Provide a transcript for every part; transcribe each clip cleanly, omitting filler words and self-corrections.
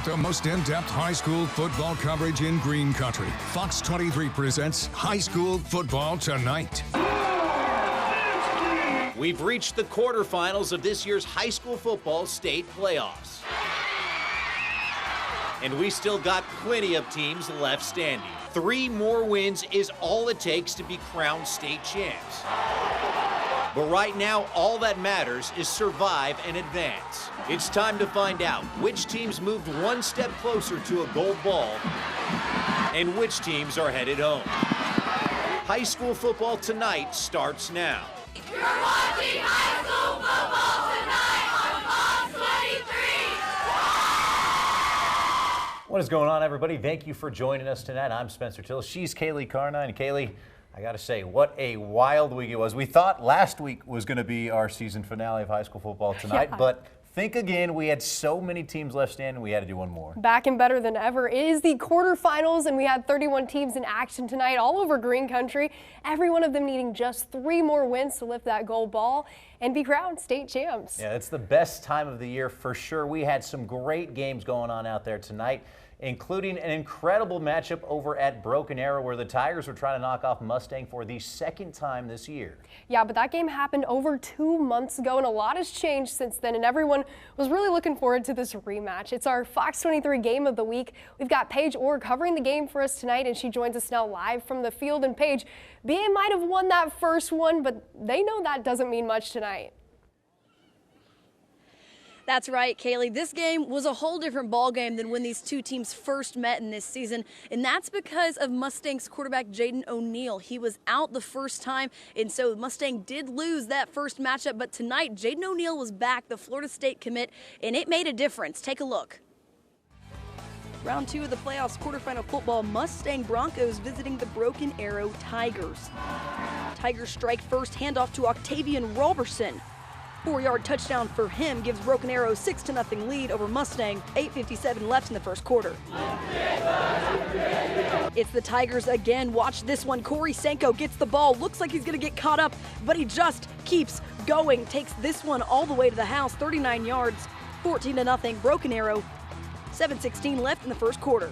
With the most in-depth high school football coverage in Green Country, Fox 23 presents High School Football Tonight. We've reached the quarterfinals of this year's high school football state playoffs. And we still got plenty of teams left standing. 3 more wins is all it takes to be crowned state champs. But right now, all that matters is survive and advance. It's time to find out which teams moved one step closer to a gold ball and which teams are headed home. High School Football Tonight starts now. You're watching High School Football Tonight on Fox 23. What is going on, everybody? Thank you for joining us tonight. I'm Spencer Till. She's Kaylee Carnine. Kaylee, I got to say, what a wild week it was. We thought last week was going to be our season finale of High School Football Tonight, but think again, we had so many teams left standing, we had to do one more. Back and better than ever is the quarterfinals, and we had 31 teams in action tonight all over Green Country. Every one of them needing just 3 more wins to lift that gold ball and be crowned state champs. Yeah, it's the best time of the year for sure. We had some great games going on out there tonight, including an incredible matchup over at Broken Arrow where the Tigers were trying to knock off Mustang for the 2nd time this year. Yeah, but that game happened over 2 months ago, and a lot has changed since then, and everyone was really looking forward to this rematch. It's our Fox 23 Game of the Week. We've got Paige Orr covering the game for us tonight, and she joins us now live from the field. And Paige, BA might have won that first one, but they know that doesn't mean much tonight. That's right, Kaylee. This game was a whole different ball game than when these two teams first met in this season, and that's because of Mustang's quarterback Jaden O'Neal. He was out the first time, and so Mustang did lose that first matchup, but tonight Jaden O'Neal was back, the Florida State commit, and it made a difference. Take a look. Round 2 of the playoffs quarterfinal football, Mustang Broncos visiting the Broken Arrow Tigers. Tigers strike first, handoff to Octavian Roberson. 4-yard touchdown for him gives Broken Arrow 6-0 lead over Mustang. 8:57 left in the first quarter. It's the Tigers again. Watch this one. Corey Sanko gets the ball. Looks like he's going to get caught up, but he just keeps going. Takes this one all the way to the house. 39 yards. 14-0. Broken Arrow. 7:16 left in the first quarter.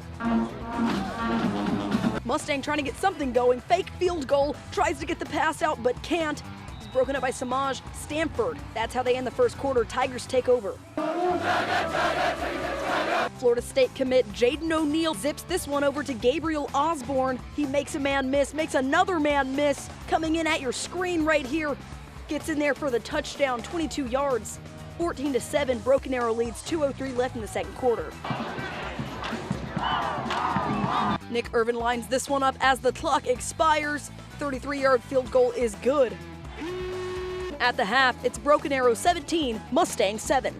Mustang trying to get something going. Fake field goal. Tries to get the pass out, but can't. Broken up by Samaj Stanford. That's how they end the first quarter. Tigers take over. Florida State commit Jaden O'Neal zips this one over to Gabriel Osborne. He makes a man miss, makes another man miss. Coming in at your screen right here. Gets in there for the touchdown, 22 yards. 14-7, Broken Arrow leads, 2:03 left in the second quarter. Nick Irvin lines this one up as the clock expires. 33-yard field goal is good. At the half, it's Broken Arrow 17, Mustang 7.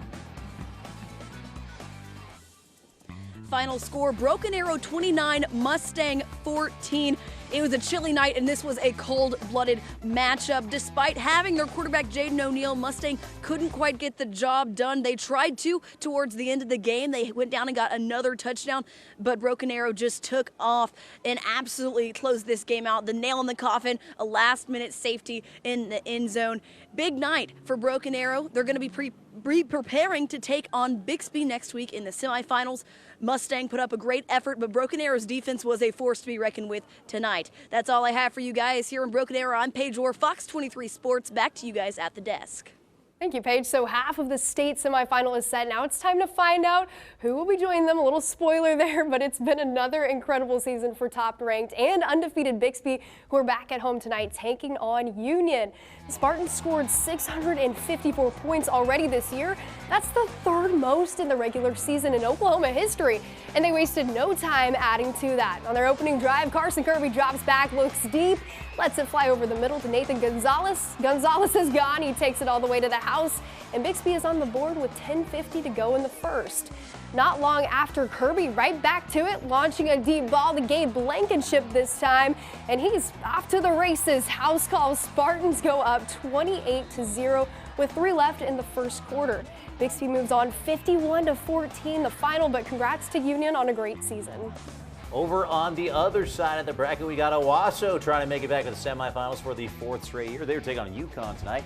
Final score, Broken Arrow 29, Mustang 14. It was a chilly night, and this was a cold-blooded matchup. Despite having their quarterback Jaden O'Neal, Mustang couldn't quite get the job done. They tried to towards the end of the game. They went down and got another touchdown, but Broken Arrow just took off and absolutely closed this game out. The nail in the coffin, a last-minute safety in the end zone. Big night for Broken Arrow. They're going to be preparing to take on Bixby next week in the semifinals. Mustang put up a great effort, but Broken Arrow's defense was a force to be reckoned with tonight. That's all I have for you guys here in Broken Arrow. I'm Paige Orr, Fox 23 Sports. Back to you guys at the desk. Thank you, Paige. So half of the state semifinal is set. Now it's time to find out who will be joining them. A little spoiler there, but it's been another incredible season for top-ranked and undefeated Bixby, who are back at home tonight taking on Union. The Spartans scored 654 points already this year. That's the 3rd most in the regular season in Oklahoma history, and they wasted no time adding to that. On their opening drive, Carson Kirby drops back, looks deep, lets it fly over the middle to Nathan Gonzalez. Gonzalez is gone. He takes it all the way to the house, and Bixby is on the board with 10:50 to go in the first. Not long after, Kirby right back to it, launching a deep ball to Gabe Blankenship this time, and he's off to the races. House calls. Spartans go up 28-0 with 3 left in the first quarter. Bixby moves on 51-14 the final, but congrats to Union on a great season. Over on the other side of the bracket, we got Owasso trying to make it back to the semifinals for the 4th straight year. They were taking on UConn tonight.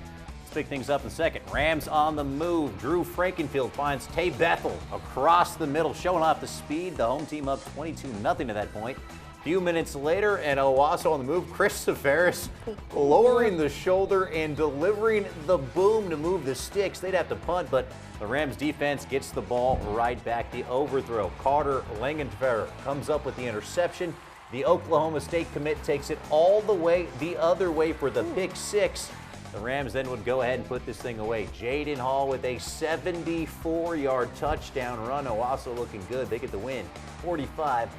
pick things up in a second. Rams on the move. Drew Frankenfield finds Tay Bethel across the middle, showing off the speed. The home team up 22-0 at that point. A few minutes later, and Owasso on the move. Chris Severis lowering the shoulder and delivering the boom to move the sticks. They'd have to punt, but the Rams defense gets the ball right back. The overthrow. Carter Langenfelder comes up with the interception. The Oklahoma State commit takes it all the way the other way for the pick six. The Rams then would go ahead and put this thing away. Jaden Hall with a 74-yard touchdown run. Owasso looking good. They get the win, 45-7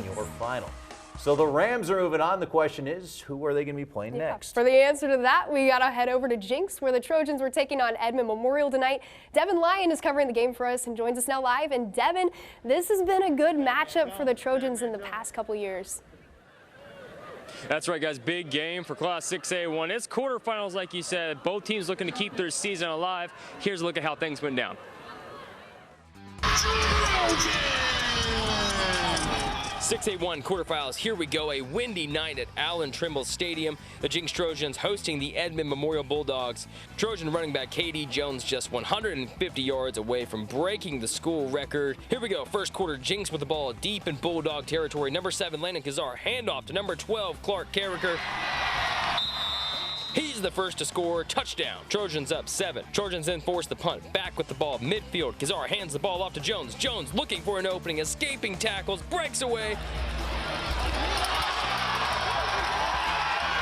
your final. So the Rams are moving on. The question is, who are they going to be playing next? For the answer to that, we got to head over to Jinx, where the Trojans were taking on Edmond Memorial tonight. Devin Lyon is covering the game for us and joins us now live. And Devin, this has been a good matchup for the Trojans in the past couple years. That's right, guys. Big game for Class 6A1. It's quarterfinals, like you said. Both teams looking to keep their season alive. Here's a look at how things went down. 6A1 quarterfinals, here we go. A windy night at Allen Trimble Stadium. The Jinx Trojans hosting the Edmond Memorial Bulldogs. Trojan running back KD Jones just 150 yards away from breaking the school record. Here we go. First quarter, Jinx with the ball deep in Bulldog territory. Number 7, Landon Kazar, handoff to number 12, Clark Carricker. He's the first to score. Touchdown. Trojans up 7. Trojans then force the punt. Back with the ball midfield. Kazar hands the ball off to Jones. Jones looking for an opening. Escaping tackles. Breaks away.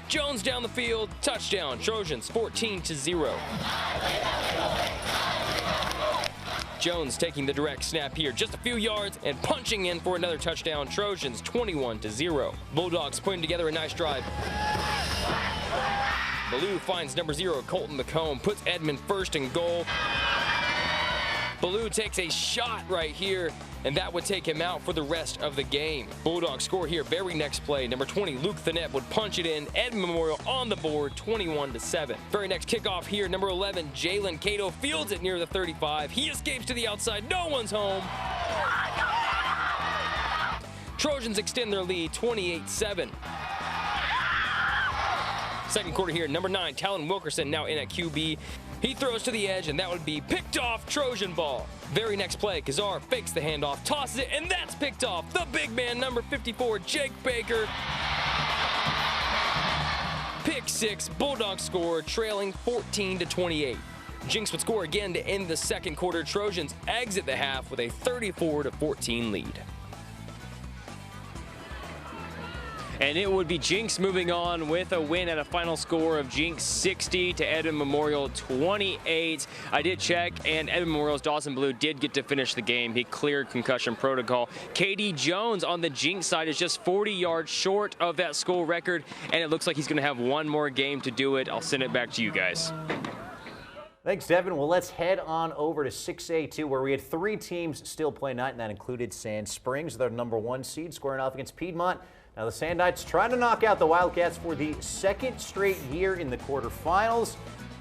Jones down the field. Touchdown. Trojans 14-0. Jones taking the direct snap here. Just a few yards and punching in for another touchdown. Trojans 21-0. Bulldogs putting together a nice drive. Ballou finds number 0, Colton McComb, puts Edmond first and goal. Ballou takes a shot right here, and that would take him out for the rest of the game. Bulldogs score here. Very next play, number 20, Luke Thanet would punch it in. Edmond Memorial on the board, 21-7. Very next kickoff here, number 11, Jalen Cato fields it near the 35. He escapes to the outside. No one's home. Trojans extend their lead, 28-7. Second quarter here, number 9, Talon Wilkerson now in at QB. He throws to the edge, and that would be picked off. Trojan ball. Very next play, Kazar fakes the handoff, tosses it, and that's picked off. The big man, number 54, Jake Baker. Pick 6, Bulldogs score, trailing 14-28. Jinx would score again to end the second quarter. Trojans exit the half with a 34-14 lead. And it would be Jinx moving on with a win at a final score of Jinx 60 to Edmond Memorial 28. I did check, and Edmond Memorial's Dawson Ballou did get to finish the game. He cleared concussion protocol. KD Jones on the Jinx side is just 40 yards short of that school record, and it looks like he's going to have one more game to do it. I'll send it back to you guys. Thanks, Devin. Well, let's head on over to 6A2, where we had 3 teams still play tonight, and that included Sand Springs, their number 1 seed, squaring off against Piedmont. Now the Sandites trying to knock out the Wildcats for the second straight year in the quarterfinals.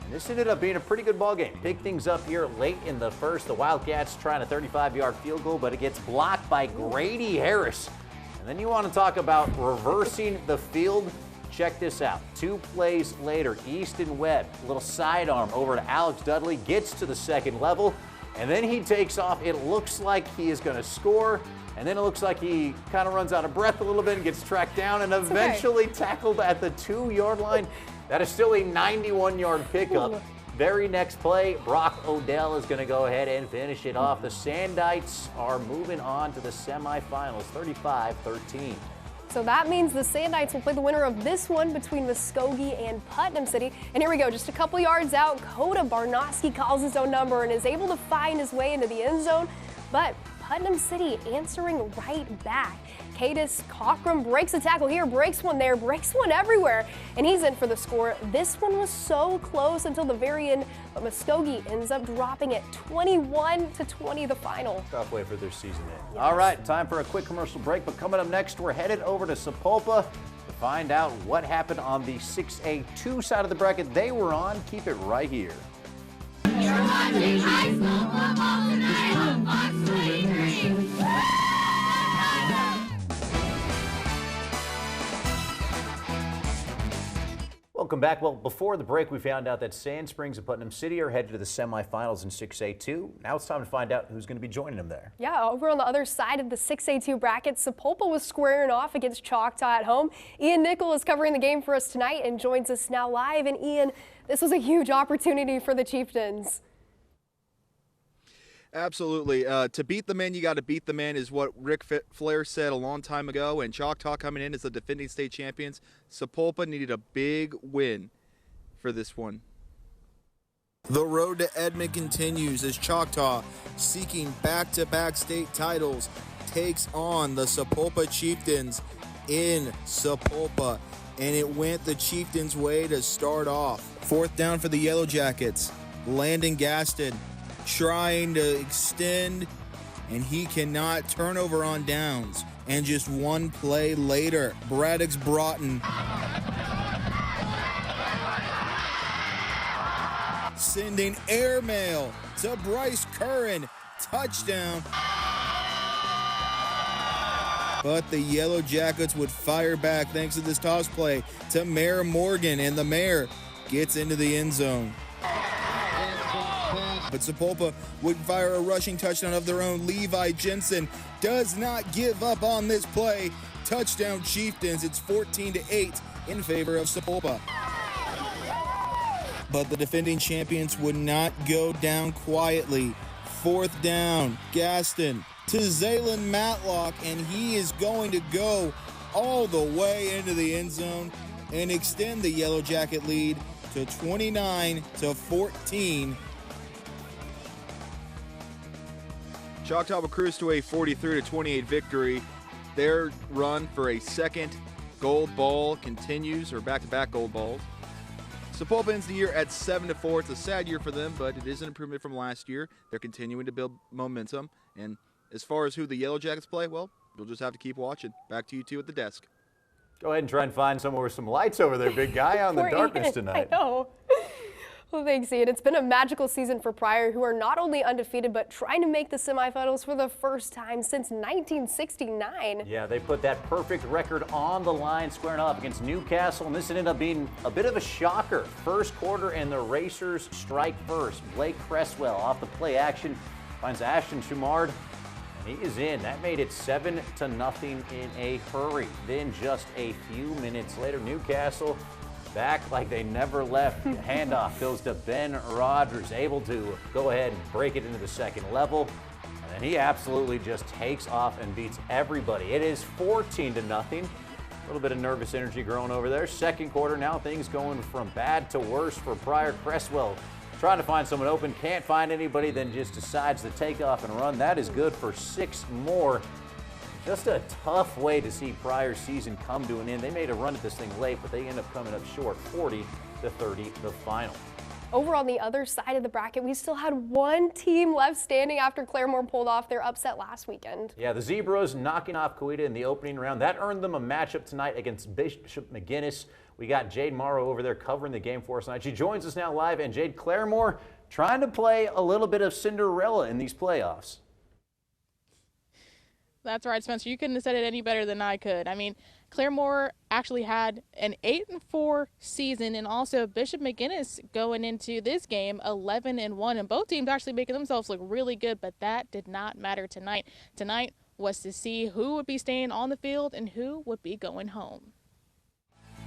And this ended up being a pretty good ball game. Pick things up here late in the first. The Wildcats trying a 35-yard field goal, but it gets blocked by Grady Harris. And then you want to talk about reversing the field. Check this out. 2 plays later, Easton Webb, a little sidearm over to Alex Dudley, gets to the second level, and then he takes off. It looks like he is going to score. And then it looks like he kind of runs out of breath a little bit and gets tracked down and eventually tackled at the 2-yard line. That is still a 91-yard pickup. Very next play, Brock Odell is going to go ahead and finish it off. The Sandites are moving on to the semifinals, 35-13. So that means the Sandites will play the winner of this one between Muskogee and Putnam City. And here we go, just a couple yards out, Coda Barnowski calls his own number and is able to find his way into the end zone. But Putnam City answering right back. Cadis Cockrum breaks a tackle here, breaks one there, breaks one everywhere, and he's in for the score. This one was so close until the very end, but Muskogee ends up dropping it 21-20 the final. Tough way for their season to end. Yes. All right, time for a quick commercial break, but coming up next, we're headed over to Sapulpa to find out what happened on the 6A2 side of the bracket they were on. Keep it right here. You're watching high school football tonight on Fox 23. Well, Welcome back. Well, before the break, we found out that Sand Springs and Putnam City are headed to the semifinals in 6A2. Now it's time to find out who's going to be joining them there. Yeah, over on the other side of the 6A2 bracket, Sapulpa was squaring off against Choctaw at home. Ian Nickel is covering the game for us tonight and joins us now live. And Ian, this was a huge opportunity for the Chieftains. Absolutely. To beat the man, you got to beat the man is what Rick Flair said a long time ago. And Choctaw coming in as the defending state champions. Sapulpa needed a big win for this one. The road to Edmond continues as Choctaw, seeking back-to-back state titles, takes on the Sapulpa Chieftains in Sapulpa. And it went the Chieftains' way to start off. 4th down for the Yellow Jackets. Landon Gaston trying to extend, and he cannot turn over on downs. And just one play later, Braddock's Broughton sending airmail to Bryce Curran. Touchdown. But the Yellow Jackets would fire back thanks to this toss play to Mayor Morgan, and the Mayor gets into the end zone. But Sapulpa would fire a rushing touchdown of their own. Levi Jensen does not give up on this play. Touchdown Chieftains. It's 14-8 in favor of Sapulpa. But the defending champions would not go down quietly. 4th down, Gaston to Zaylen Matlock, and he is going to go all the way into the end zone and extend the Yellow Jacket lead to 29-14. Choctaw will cruise to a 43-28 victory. Their run for a second gold ball continues, or back-to-back gold balls. Sapulpa ends the year at 7-4. It's a sad year for them, but it is an improvement from last year. They're continuing to build momentum. And as far as who the Yellow Jackets play, well, you'll just have to keep watching. Back to you two at the desk. Go ahead and try and find somewhere with some lights over there, big guy, on the darkness tonight. I know. Well, thanks, Ian. It's been a magical season for Pryor, who are not only undefeated, but trying to make the semifinals for the first time since 1969. Yeah, they put that perfect record on the line, squaring off against Newcastle, and this ended up being a bit of a shocker. First quarter, and the Racers strike first. Blake Cresswell off the play action finds Ashton Shumard, and he is in. That made it 7-0 in a hurry. Then just a few minutes later, Newcastle back like they never left. The handoff goes to Ben Rogers, able to go ahead and break it into the second level. And then he absolutely just takes off and beats everybody. It is 14-0. A little bit of nervous energy growing over there. Second quarter, now things going from bad to worse for Pryor. Cresswell trying to find someone open, can't find anybody, then just decides to take off and run. That is good for 6 more. Just a tough way to see Pryor's season come to an end. They made a run at this thing late, but they end up coming up short, 40-30, the final. Over on the other side of the bracket, we still had one team left standing after Claremore pulled off their upset last weekend. Yeah, the Zebras knocking off Coweta in the opening round. That earned them a matchup tonight against Bishop McGuinness. We got Jade Morrow over there covering the game for us tonight. She joins us now live, and Jade, Claremore trying to play a little bit of Cinderella in these playoffs. That's right, Spencer. You couldn't have said it any better than I could. I mean, Claremore actually had an 8-4 season, and also Bishop McGuinness going into this game 11-1, and both teams actually making themselves look really good, but that did not matter tonight. Tonight was to see who would be staying on the field and who would be going home.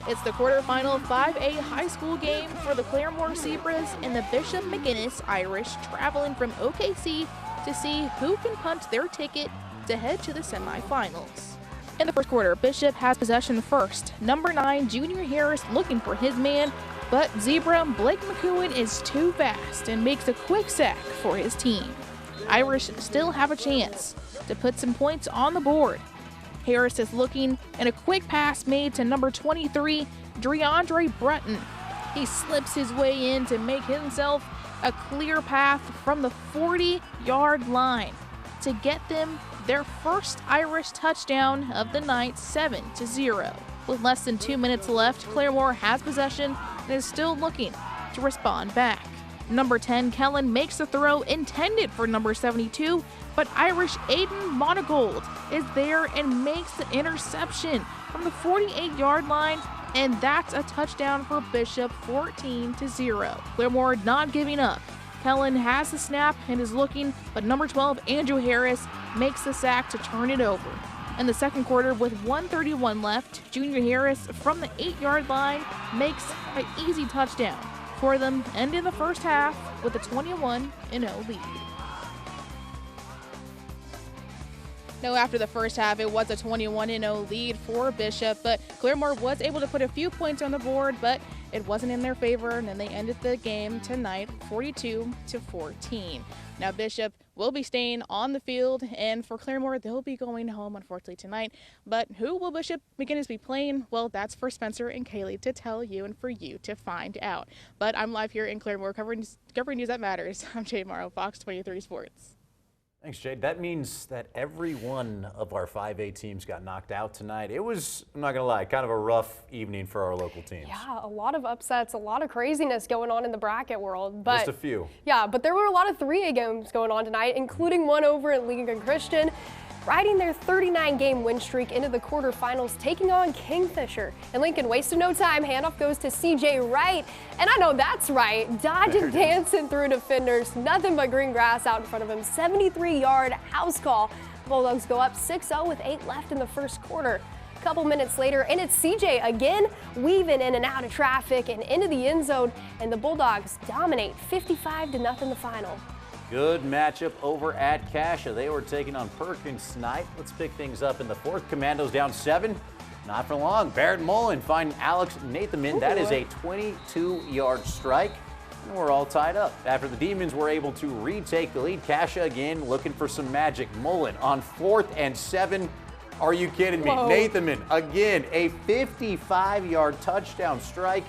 It's the quarterfinal 5A high school game for the Claremore Zebras and the Bishop McGuinness Irish, traveling from OKC to see who can punch their ticket to head to the semifinals. In the first quarter, Bishop has possession first. Number 9, Junior Harris, looking for his man, but Zebra Blake McEwen is too fast and makes a quick sack for his team. Irish still have a chance to put some points on the board. Harris is looking, and a quick pass made to number 23, DeAndre Brutton. He slips his way in to make himself a clear path from the 40-yard line to get them their first Irish touchdown of the night, 7-0. With less than 2 minutes left, Claremore has possession and is still looking to respond back. Number 10, Kellen, makes the throw intended for number 72, but Irish Aiden Monagold is there and makes the interception from the 48-yard line and that's a touchdown for Bishop, 14-0. Claremore not giving up. Kellen has the snap and is looking, but number 12, Andrew Harris, makes the sack to turn it over. In the second quarter, with 1:31 left, Junior Harris from the 8-yard line makes an easy touchdown for them, ending the first half with a 21-0 lead. No, after the first half, it was a 21-0 lead for Bishop, but Claremore was able to put a few points on the board, but it wasn't in their favor, and then they ended the game tonight 42-14. Now Bishop will be staying on the field, and for Claremore, they'll be going home, unfortunately, tonight. But who will Bishop McGuinness be playing? Well, that's for Spencer and Kaylee to tell you and for you to find out. But I'm live here in Claremore covering news that matters. I'm Jade Morrow, Fox 23 Sports. Thanks, Jade. That means that every one of our 5A teams got knocked out tonight. It was, I'm not going to lie, kind of a rough evening for our local teams. Yeah, a lot of upsets, a lot of craziness going on in the bracket world. But, just a few. Yeah, but there were a lot of 3A games going on tonight, including one over at Lincoln Christian, riding their 39-game win streak into the quarterfinals, taking on Kingfisher. And Lincoln wasted no time. Handoff goes to CJ Wright. And I know that's right. Dodging, dancing through defenders. Nothing but green grass out in front of him. 73-yard house call. Bulldogs go up 6-0 with 8 left in the first quarter. A couple minutes later, and it's CJ again, weaving in and out of traffic and into the end zone. And the Bulldogs dominate 55-0 the final. Good matchup over at Cassia. They were taking on Perkins tonight. Let's pick things up in the fourth. Commandos down 7. Not for long. Barrett Mullen finding Alex Nathanman. That is a 22-yard strike. And we're all tied up. After the Demons were able to retake the lead, Cassia again looking for some magic. Mullen on 4th and 7. Are you kidding me? Whoa. Nathanman again, a 55-yard touchdown strike.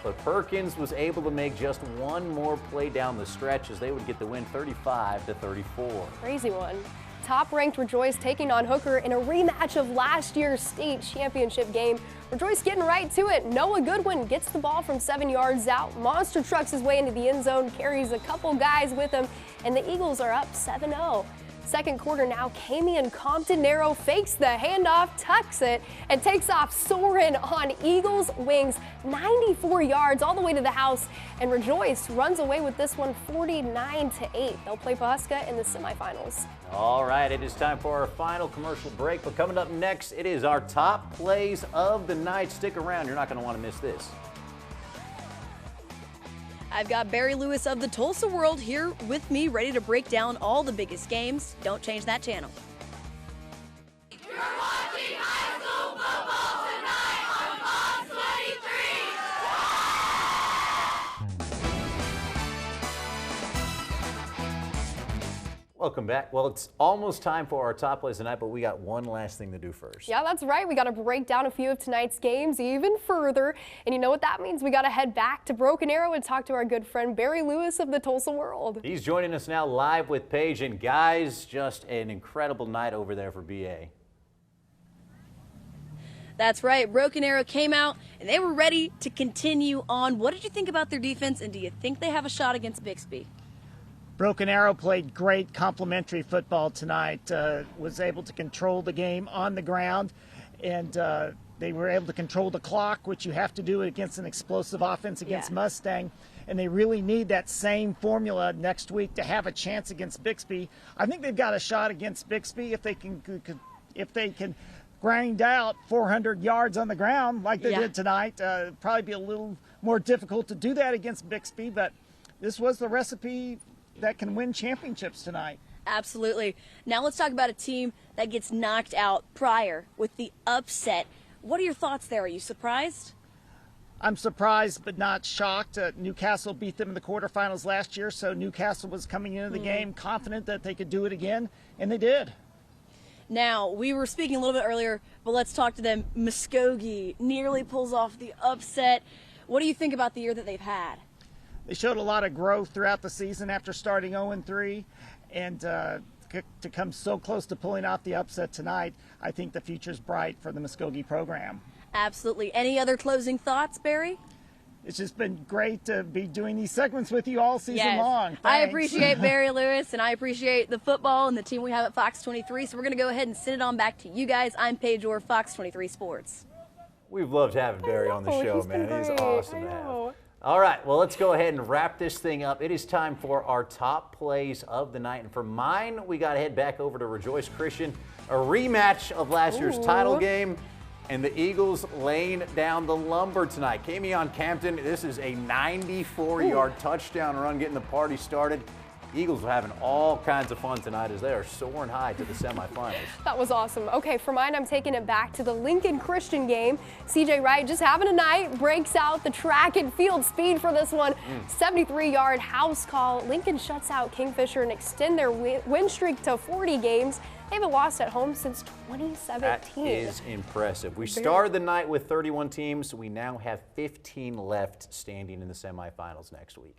But Perkins was able to make just one more play down the stretch as they would get the win 35-34. Crazy one. Top-ranked Rejoice taking on Hooker in a rematch of last year's state championship game. Rejoice getting right to it. Noah Goodwin gets the ball from 7 yards out. Monster trucks his way into the end zone, carries a couple guys with him, and the Eagles are up 7-0. Second quarter now, Camion Compton Narrow fakes the handoff, tucks it, and takes off soaring on Eagles wings, 94 yards all the way to the house, and Rejoice runs away with this one 49-8. They'll play Pawhuska in the semifinals. All right, it is time for our final commercial break, but coming up next, it is our top plays of the night. Stick around, you're not going to want to miss this. I've got Barry Lewis of the Tulsa World here with me, ready to break down all the biggest games. Don't change that channel. You're watching high school football tonight on Fox 23. Welcome back. Well, it's almost time for our top plays tonight, but we got one last thing to do first. Yeah, that's right. We got to break down a few of tonight's games even further. And you know what that means? We got to head back to Broken Arrow and talk to our good friend Barry Lewis of the Tulsa World. He's joining us now live with Paige. And guys, just an incredible night over there for BA. That's right. Broken Arrow came out and they were ready to continue on. What did you think about their defense, and do you think they have a shot against Bixby? Broken Arrow played great complementary football tonight, was able to control the game on the ground, and they were able to control the clock, which you have to do against an explosive offense against Mustang, and they really need that same formula next week to have a chance against Bixby. I think they've got a shot against Bixby if they can grind out 400 yards on the ground like they did tonight. Probably be a little more difficult to do that against Bixby, but this was the recipe that can win championships tonight. Absolutely. Now let's talk about a team that gets knocked out prior with the upset. What are your thoughts there? Are you surprised? I'm surprised but not shocked. Newcastle beat them in the quarterfinals last year, so Newcastle was coming into the game confident that they could do it again, and they did. Now, we were speaking a little bit earlier, but let's talk to them. Muskogee nearly pulls off the upset. What do you think about the year that they've had? They showed a lot of growth throughout the season after starting 0-3, and to come so close to pulling out the upset tonight, I think the future's bright for the Muskogee program. Absolutely. Any other closing thoughts, Barry? It's just been great to be doing these segments with you all season long. Thanks. I appreciate Barry Lewis, and I appreciate the football and the team we have at Fox 23, so we're going to go ahead and send it on back to you guys. I'm Paige Orr, Fox 23 Sports. We've loved having Barry on the show, he's been man. He's great. awesome I to have. know. All right, well, let's go ahead and wrap this thing up. It is time for our top plays of the night. And for mine, we got to head back over to Rejoice Christian, a rematch of last year's title game, and the Eagles laying down the lumber tonight. Kamion Campton, this is a 94-yard touchdown run getting the party started. Eagles are having all kinds of fun tonight as they are soaring high to the semifinals. That was awesome. Okay, for mine, I'm taking it back to the Lincoln Christian game. CJ Wright just having a night, breaks out the track and field speed for this one. 73-yard house call. Lincoln shuts out Kingfisher and extend their win streak to 40 games. They haven't lost at home since 2017. That is impressive. We started the night with 31 teams. We now have 15 left standing in the semifinals next week.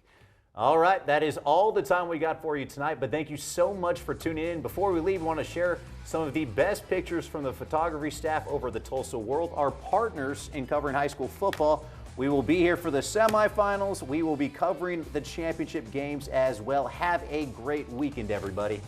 All right, that is all the time we got for you tonight, but thank you so much for tuning in. Before we leave, I want to share some of the best pictures from the photography staff over at the Tulsa World, our partners in covering high school football. We will be here for the semifinals. We will be covering the championship games as well. Have a great weekend, everybody.